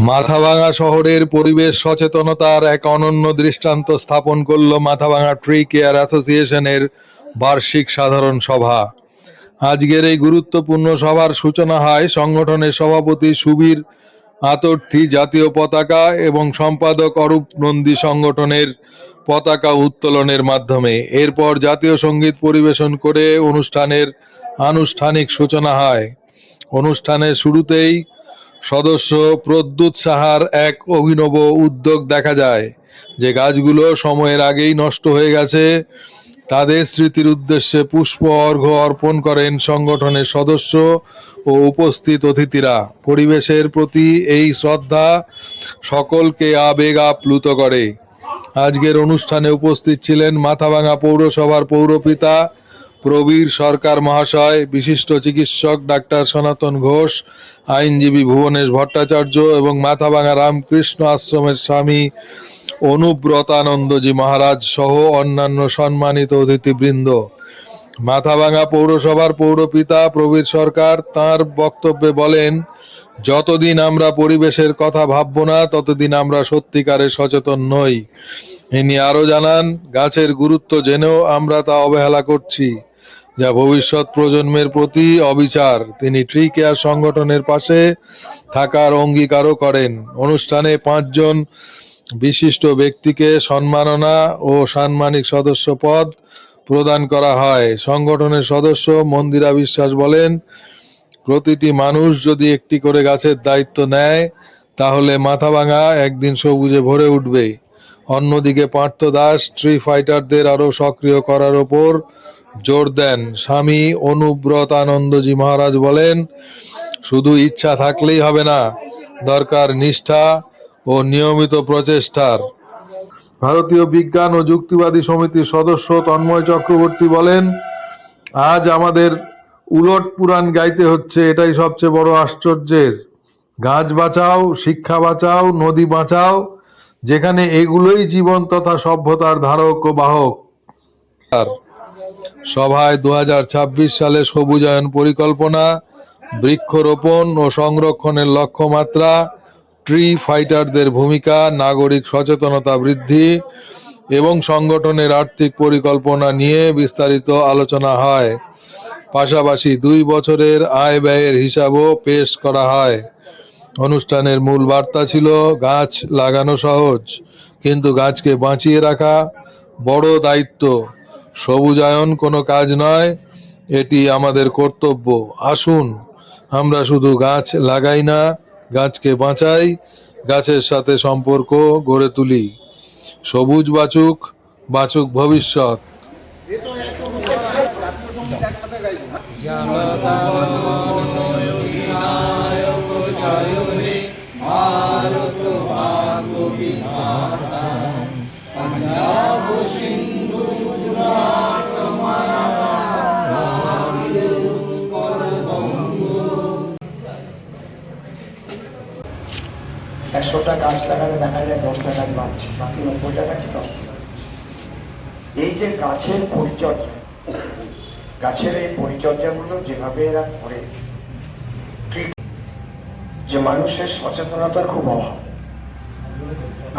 মাথাভাঙা শহরের পরিবেশ সচেতনতার এক অনন্য দৃষ্টান্ত স্থাপন করল মাথাভাঙা ট্রি কেয়ার অ্যাসোসিয়েশনের বার্ষিক সাধারণ সভা। আজকের এই গুরুত্বপূর্ণ সভার সূচনা হয় সংগঠনের সভাপতি সুবীর আতর্থী জাতীয় পতাকা এবং সম্পাদক অরূপ নন্দী সংগঠনের পতাকা উত্তোলনের মাধ্যমে। এরপর জাতীয় সঙ্গীত পরিবেশন করে অনুষ্ঠানের আনুষ্ঠানিক সূচনা হয়। অনুষ্ঠানের শুরুতেই সদস্য প্রদ্যুৎ সাহার এক অভিনব উদ্যোগ দেখা যায়, যে গাছগুলো সময়ের আগেই নষ্ট হয়ে গেছে তাদের স্মৃতির উদ্দেশ্যে পুষ্প অর্ঘ্য অর্পণ করেন সংগঠনের সদস্য ও উপস্থিত অতিথিরা। পরিবেশের প্রতি এই শ্রদ্ধা সকলকে আবেগ আপ্লুত করে। আজকের অনুষ্ঠানে উপস্থিত ছিলেন মাথাভাঙা পৌরসভার পৌরপিতা প্রবীর সরকার মহাশয়, বিশিষ্ট চিকিৎসক ডাক্তার সনাতন ঘোষ, আইনজীবী ভুবনেশ ভট্টাচার্য এবং মাথাভাঙা রামকৃষ্ণ আশ্রমের স্বামী অনুব্রতানন্দজি মহারাজ সহ অন্যান্য সম্মানিত অতিথিবৃন্দ। মাথাভাঙা পৌরসভার পৌরপিতা প্রবীর সরকার তাঁর বক্তব্যে বলেন, যতদিন আমরা পরিবেশের কথা ভাবব না ততদিন আমরা সত্যিকারের সচেতন নই। ইনি আরো জানান, গাছের গুরুত্ব জেনেও আমরা তা অবহেলা করছি, যা ভবিষ্যৎ প্রজন্মের প্রতি অবিচার। তিনি ট্রি কেয়ার সংগঠনের পাশে থাকার অঙ্গীকারও করেন। অনুষ্ঠানে 5 জন বিশিষ্ট ব্যক্তিকে সম্মাননা ও সাম্মানিক সদস্য পদ প্রদান করা হয়। সংগঠনের সদস্য মন্দিরা বিশ্বাস বলেন, প্রতিটি মানুষ যদি একটি করে গাছের দায়িত্ব নেয় তাহলে মাথাভাঙা একদিন সবুজে ভরে উঠবে। অন্যদিকে পার্থ দাস ট্রি ফাইটারদের আরো সক্রিয় করার ওপর জোর দেন। স্বামী অনুব্রতানন্দজি মহারাজ বলেন, শুধু ইচ্ছা থাকলেই হবে না, দরকার নিষ্ঠা ও নিয়মিত প্রচেষ্টার। ভারতীয় বিজ্ঞান ও যুক্তিবাদী সমিতির সদস্য তন্ময় চক্রবর্তী বলেন, আজ আমাদের উলট পুরাণ গাইতে হচ্ছে, এটাই সবচেয়ে বড় আশ্চর্যের। গাছ বাঁচাও, শিক্ষা বাঁচাও, নদী বাঁচাও, যেখানে এগুলোই জীবন তথা সভ্যতার ধারক ও বাহক। সভায় 2026 সালে সবুজায়ন পরিকল্পনা, বৃক্ষরোপণ ও সংরক্ষণের লক্ষ্যমাত্রা, ট্রি ফাইটারদের ভূমিকা, নাগরিক সচেতনতা বৃদ্ধি এবং সংগঠনের আর্থিক পরিকল্পনা নিয়ে বিস্তারিত আলোচনা হয়। পাশাপাশি 2 বছরের আয় ব্যয়ের হিসাবও পেশ করা হয়। অনুষ্ঠানের মূল বার্তা ছিল, গাছ লাগানো সহজ, কিন্তু গাছকে বাঁচিয়ে রাখা বড় দায়িত্ব। সবুজায়ন কোনো কাজ নয়, এটি আমাদের কর্তব্য। আসুন আমরা শুধু গাছ লাগাই না, গাছকে বাঁচাই, গাছের সাথে সম্পর্ক গড়ে তুলি। সবুজ বাঁচুক, বাঁচুক ভবিষ্যৎ। একশোটা গাছ লাগালে দেখা যায় 10টা গাছ বাঁচছে, বাকি 90টা গাছই নষ্ট। এই যে গাছের পরিচর্যা, গাছের এই পরিচর্যাগুলো যেভাবে এরা করে, যে মানুষের সচেতনতার খুব অভাব।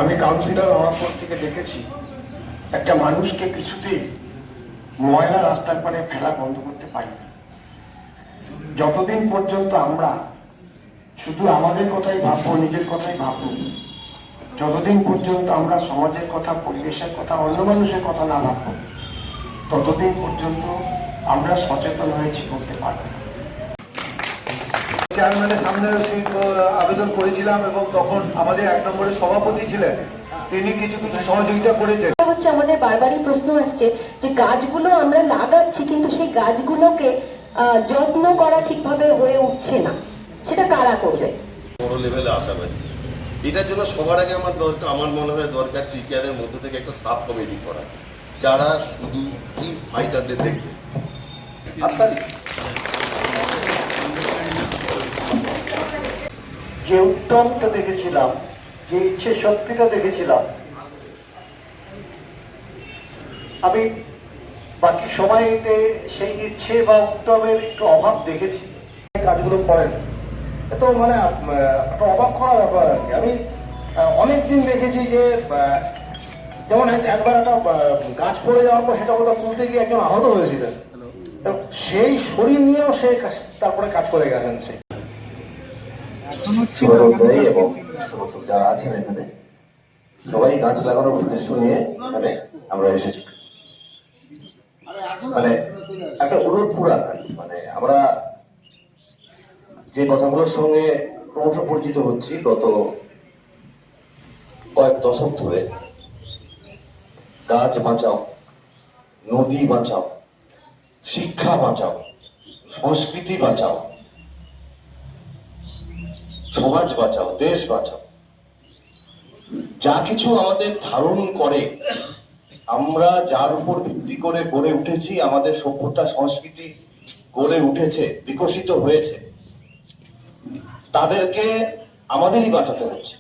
আমি কাউন্সিলর হওয়ার পর থেকে দেখেছি, একটা মানুষকে কিছুতেই ময়লা রাস্তার পারে ফেলা বন্ধ করতে পারি না। যতদিন পর্যন্ত আমরা শুধু আমাদের কথাই ভাববো, নিজের কথাই ভাববো, যতদিন পর্যন্ত আমরা সমাজের কথা, পরিবেশের কথা, অন্য মানুষের কথা না ভাববো, ততদিন পর্যন্ত আমরা সচেতন হয়েছি করতে পারবো না। চেয়ারম্যানের সামনে আবেদন করেছিলাম এবং তখন আমাদের 1 নম্বরের সভাপতি ছিলেন, তিনি কিছু সহযোগিতা করেছেন। আমাদের বারবারই প্রশ্ন আসছে যে গাছগুলো আমরা লাগাচ্ছি কিন্তু সেই গাছগুলোকে যত্ন করা ঠিকভাবে হয়ে উঠছে না, সেটা কারা করবে? বড় লেভেলে আসাবে, এটার জন্য সবার আগে আমার মনে হয় দরকার ট্রি কেয়ারের মধ্যে থেকে একটা সাব কমিটি করা, যারা শুধু ট্রি ফাইটারদের দেখবে। যে উদ্যমটা দেখেছিলাম, যে ইচ্ছে শক্তিটা দেখেছিলাম, আমি বাকি সময়তে সেই ইচ্ছে বা উদ্যমের একটু অভাব দেখেছি। কাজগুলো করেন, এ তো মানে একটা অবাক করা ব্যাপার আর কি। আমি অনেকদিন দেখেছি যে যেমন একবার একটা গাছ পড়ে যাওয়ার পর সেটা কোথাও তুলতে গিয়ে একজন আহত হয়েছিলেন, তো সেই শরীর নিয়েও সে তারপরে কাজ করে গেছেন। সে শুভানুধ্যায়ী এবং সমর্থক যারা আছেন এখানে সবাই গাছ লাগানোর উদ্দেশ্য নিয়ে এখানে আমরা এসেছি। মানে একটা অনুরোধ পুরান আর কি। মানে আমরা যে কথাগুলোর সঙ্গে ক্রমশ পরিচিত হচ্ছি গত কয়েক দশক ধরে, গাছ বাঁচাও, নদী বাঁচাও, শিক্ষা বাঁচাও, সংস্কৃতি বাঁচাও, সমাজ বাঁচাও, দেশ বাঁচাও, যা কিছু আমাদের ধারণ করে, আমরা যার উপর ভিত্তি করে গড়ে উঠেছি, আমাদের সভ্যতা সংস্কৃতি গড়ে উঠেছে, বিকশিত হয়েছে, তাদেরকে আমাদেরই বাঁচাতে হচ্ছে।